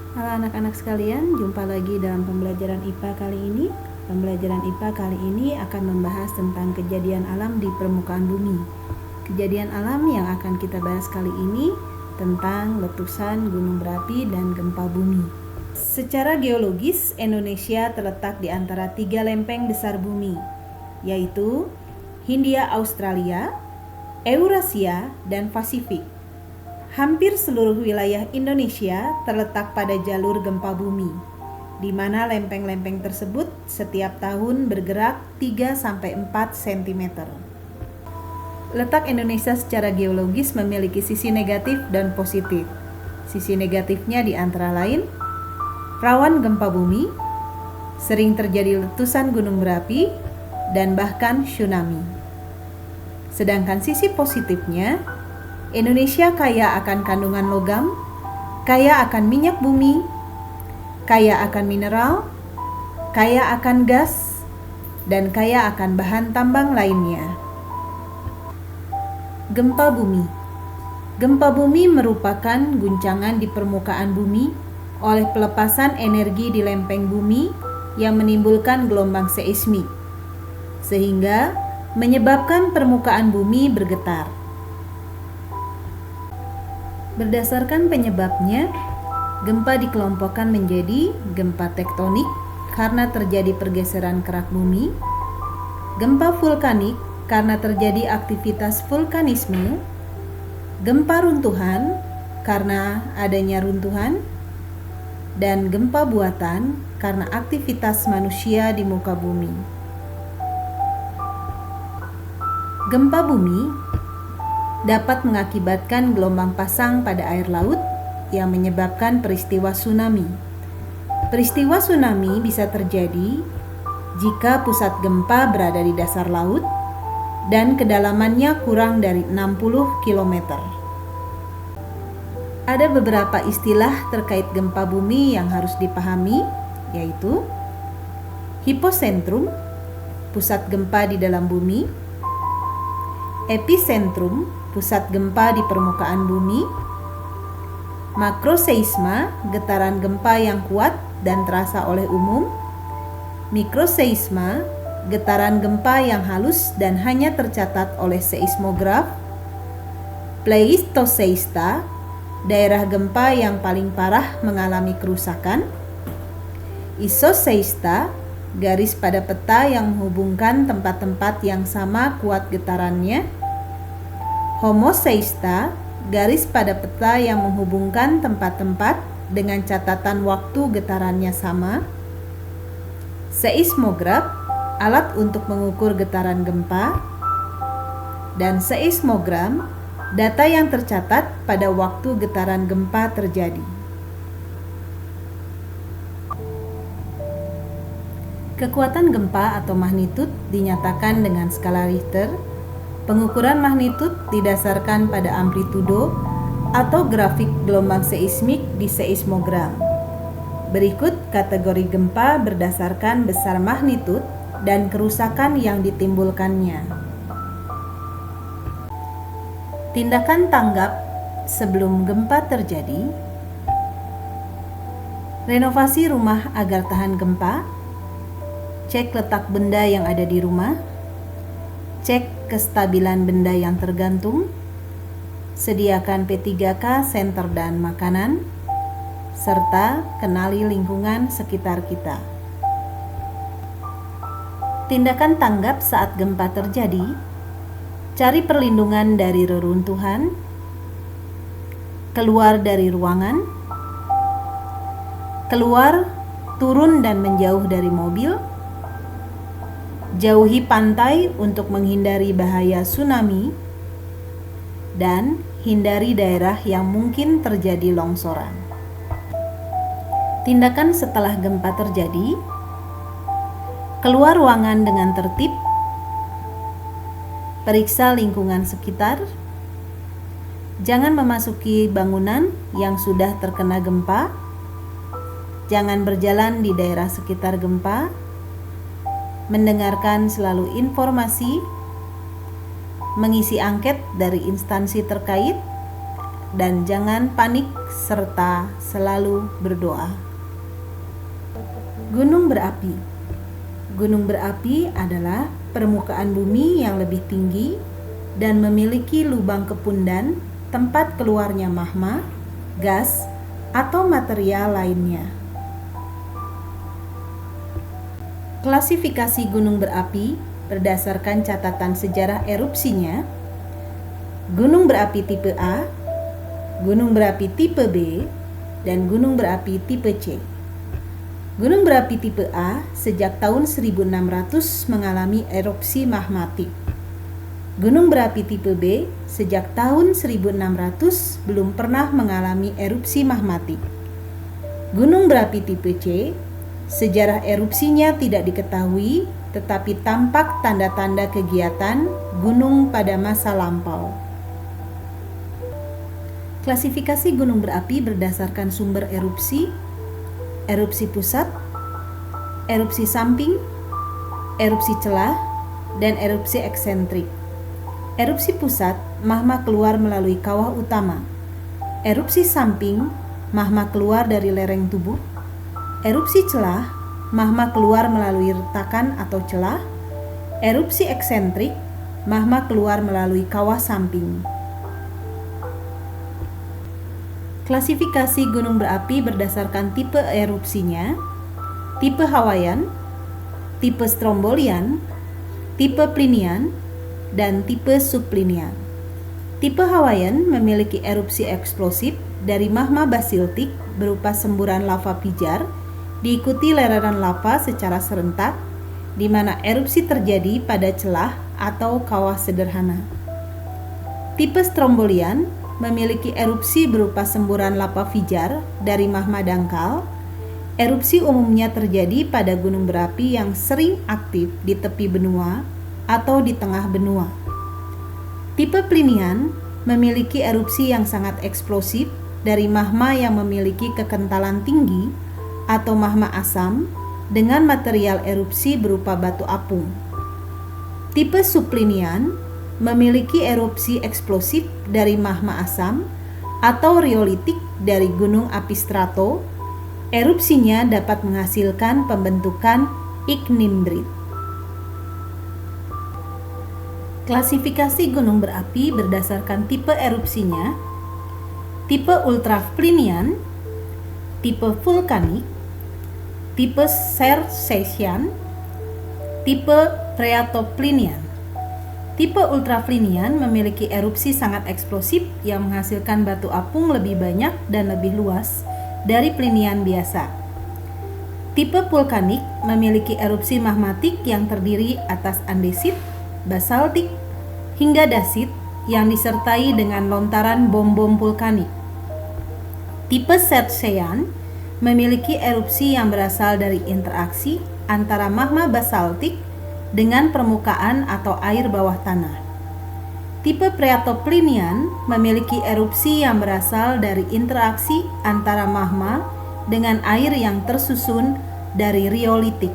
Halo anak-anak sekalian, jumpa lagi dalam pembelajaran IPA kali ini. Pembelajaran IPA kali ini akan membahas tentang kejadian alam di permukaan bumi. Kejadian alam yang akan kita bahas kali ini tentang letusan, gunung berapi, dan gempa bumi. Secara geologis, Indonesia terletak di antara 3 lempeng besar bumi, yaitu Hindia Australia, Eurasia, dan Pasifik. Hampir seluruh wilayah Indonesia terletak pada jalur gempa bumi, di mana lempeng-lempeng tersebut setiap tahun bergerak 3-4 cm. Letak Indonesia secara geologis memiliki sisi negatif dan positif. Sisi negatifnya di antara lain, rawan gempa bumi, sering terjadi letusan gunung berapi, dan bahkan tsunami. Sedangkan sisi positifnya, Indonesia kaya akan kandungan logam, kaya akan minyak bumi, kaya akan mineral, kaya akan gas, dan kaya akan bahan tambang lainnya. Gempa bumi. Gempa bumi merupakan guncangan di permukaan bumi oleh pelepasan energi di lempeng bumi yang menimbulkan gelombang seismik, sehingga menyebabkan permukaan bumi bergetar. Berdasarkan penyebabnya, gempa dikelompokkan menjadi gempa tektonik karena terjadi pergeseran kerak bumi, gempa vulkanik karena terjadi aktivitas vulkanisme, gempa runtuhan karena adanya runtuhan, dan gempa buatan karena aktivitas manusia di muka bumi. Gempa bumi dapat mengakibatkan gelombang pasang pada air laut yang menyebabkan peristiwa tsunami. Peristiwa tsunami bisa terjadi jika pusat gempa berada di dasar laut dan kedalamannya kurang dari 60 km. Ada beberapa istilah terkait gempa bumi yang harus dipahami, yaitu hipocentrum, pusat gempa di dalam bumi; epicentrum, pusat gempa di permukaan bumi; makroseisma, getaran gempa yang kuat dan terasa oleh umum; mikroseisma, getaran gempa yang halus dan hanya tercatat oleh seismograf; pleistoseista, daerah gempa yang paling parah mengalami kerusakan; isoseista, garis pada peta yang menghubungkan tempat-tempat yang sama kuat getarannya; homoseista, garis pada peta yang menghubungkan tempat-tempat dengan catatan waktu getarannya sama; seismograf, alat untuk mengukur getaran gempa; dan seismogram, data yang tercatat pada waktu getaran gempa terjadi. Kekuatan gempa atau magnitud dinyatakan dengan skala Richter. Pengukuran magnitud didasarkan pada amplitudo atau grafik gelombang seismik di seismogram. Berikut kategori gempa berdasarkan besar magnitud dan kerusakan yang ditimbulkannya. Tindakan tanggap sebelum gempa terjadi: renovasi rumah agar tahan gempa, cek letak benda yang ada di rumah, cek kestabilan benda yang tergantung, sediakan P3K senter dan makanan, serta kenali lingkungan sekitar kita. Tindakan tanggap saat gempa terjadi: cari perlindungan dari reruntuhan, keluar dari ruangan, keluar, turun dan menjauh dari mobil, jauhi pantai untuk menghindari bahaya tsunami, dan hindari daerah yang mungkin terjadi longsoran. Tindakan setelah gempa terjadi: keluar ruangan dengan tertib, periksa lingkungan sekitar, jangan memasuki bangunan yang sudah terkena gempa, jangan berjalan di daerah sekitar gempa, mendengarkan selalu informasi, mengisi angket dari instansi terkait, dan jangan panik serta selalu berdoa. Gunung berapi. Gunung berapi adalah permukaan bumi yang lebih tinggi dan memiliki lubang kepundan tempat keluarnya magma, gas, atau material lainnya. Klasifikasi gunung berapi berdasarkan catatan sejarah erupsinya: gunung berapi tipe A, gunung berapi tipe B, dan gunung berapi tipe C. Gunung berapi tipe A sejak tahun 1600 mengalami erupsi magmatik. Gunung berapi tipe B sejak tahun 1600 belum pernah mengalami erupsi magmatik. Gunung berapi tipe C, sejarah erupsinya tidak diketahui, tetapi tampak tanda-tanda kegiatan gunung pada masa lampau. Klasifikasi gunung berapi berdasarkan sumber erupsi: erupsi pusat, erupsi samping, erupsi celah, dan erupsi eksentrik. Erupsi pusat, magma keluar melalui kawah utama. Erupsi samping, magma keluar dari lereng tubuh. Erupsi celah, magma keluar melalui retakan atau celah. Erupsi eksentrik, magma keluar melalui kawah samping. Klasifikasi gunung berapi berdasarkan tipe erupsinya: tipe Hawaiian, tipe Strombolian, tipe Plinian, dan tipe subplinian. Tipe Hawaiian memiliki erupsi eksplosif dari magma basiltik berupa semburan lava pijar, diikuti lereng lava secara serentak, di mana erupsi terjadi pada celah atau kawah sederhana. Tipe Strombolian memiliki erupsi berupa semburan lava pijar dari magma dangkal. Erupsi umumnya terjadi pada gunung berapi yang sering aktif di tepi benua atau di tengah benua. Tipe Plinian memiliki erupsi yang sangat eksplosif dari magma yang memiliki kekentalan tinggi atau magma asam dengan material erupsi berupa batu apung. Tipe Subplinian memiliki erupsi eksplosif dari magma asam atau riolitik dari gunung api strato. Erupsinya dapat menghasilkan pembentukan ignimbrite. Klasifikasi gunung berapi berdasarkan tipe erupsinya: tipe ultraplinian, tipe vulkanik, tipe Sarcesian, tipe Phreatoplinian. Tipe ultraplinian memiliki erupsi sangat eksplosif yang menghasilkan batu apung lebih banyak dan lebih luas dari plinian biasa. Tipe vulkanik memiliki erupsi magmatik yang terdiri atas andesit, basaltik, hingga dasit yang disertai dengan lontaran bom-bom vulkanik. Tipe Sarcesian memiliki erupsi yang berasal dari interaksi antara magma basaltik dengan permukaan atau air bawah tanah. Tipe Phreatoplinian memiliki erupsi yang berasal dari interaksi antara magma dengan air yang tersusun dari riolitik.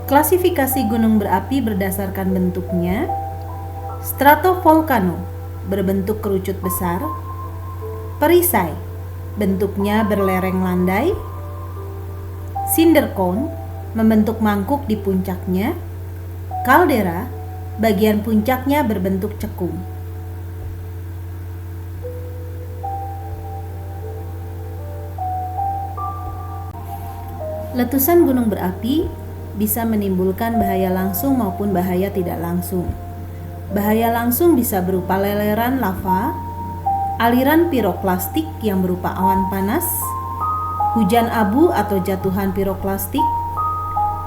Klasifikasi gunung berapi berdasarkan bentuknya: stratovolcano berbentuk kerucut besar, perisai bentuknya berlereng landai, cinder cone membentuk mangkuk di puncaknya, kaldera bagian puncaknya berbentuk cekung. Letusan gunung berapi bisa menimbulkan bahaya langsung maupun bahaya tidak langsung. Bahaya langsung bisa berupa leleran lava, aliran piroklastik yang berupa awan panas, hujan abu atau jatuhan piroklastik,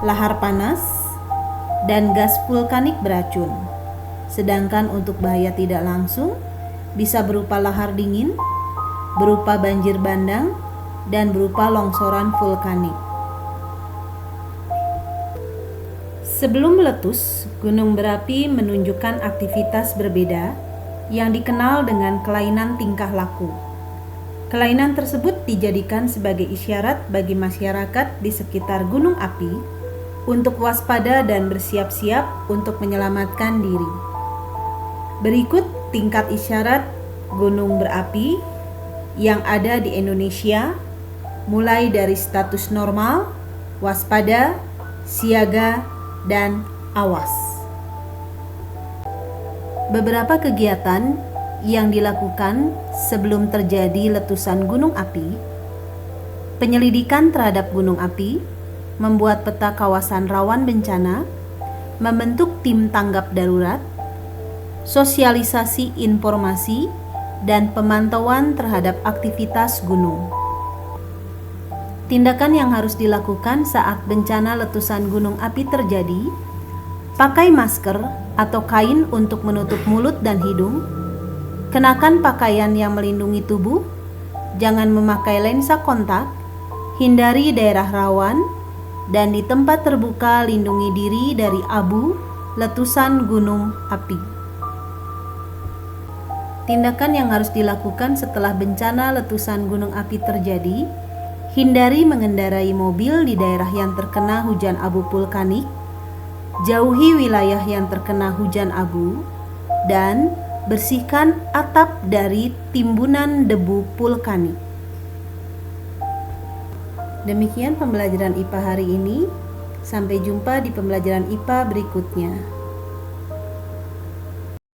lahar panas, dan gas vulkanik beracun. Sedangkan untuk bahaya tidak langsung bisa berupa lahar dingin, berupa banjir bandang, dan berupa longsoran vulkanik. Sebelum meletus, gunung berapi menunjukkan aktivitas berbeda yang dikenal dengan kelainan tingkah laku. Kelainan tersebut dijadikan sebagai isyarat bagi masyarakat di sekitar gunung api untuk waspada dan bersiap-siap untuk menyelamatkan diri. Berikut tingkat isyarat gunung berapi yang ada di Indonesia, mulai dari status normal, waspada, siaga, dan awas. Beberapa kegiatan yang dilakukan sebelum terjadi letusan gunung api: penyelidikan terhadap gunung api, membuat peta kawasan rawan bencana, membentuk tim tanggap darurat, sosialisasi informasi, dan pemantauan terhadap aktivitas gunung. Tindakan yang harus dilakukan saat bencana letusan gunung api terjadi: pakai masker atau kain untuk menutup mulut dan hidung, kenakan pakaian yang melindungi tubuh, jangan memakai lensa kontak, hindari daerah rawan, dan di tempat terbuka lindungi diri dari abu letusan gunung api. Tindakan yang harus dilakukan setelah bencana letusan gunung api terjadi: hindari mengendarai mobil di daerah yang terkena hujan abu vulkanik, jauhi wilayah yang terkena hujan abu, dan bersihkan atap dari timbunan debu vulkanik. Demikian pembelajaran IPA hari ini. Sampai jumpa di pembelajaran IPA berikutnya.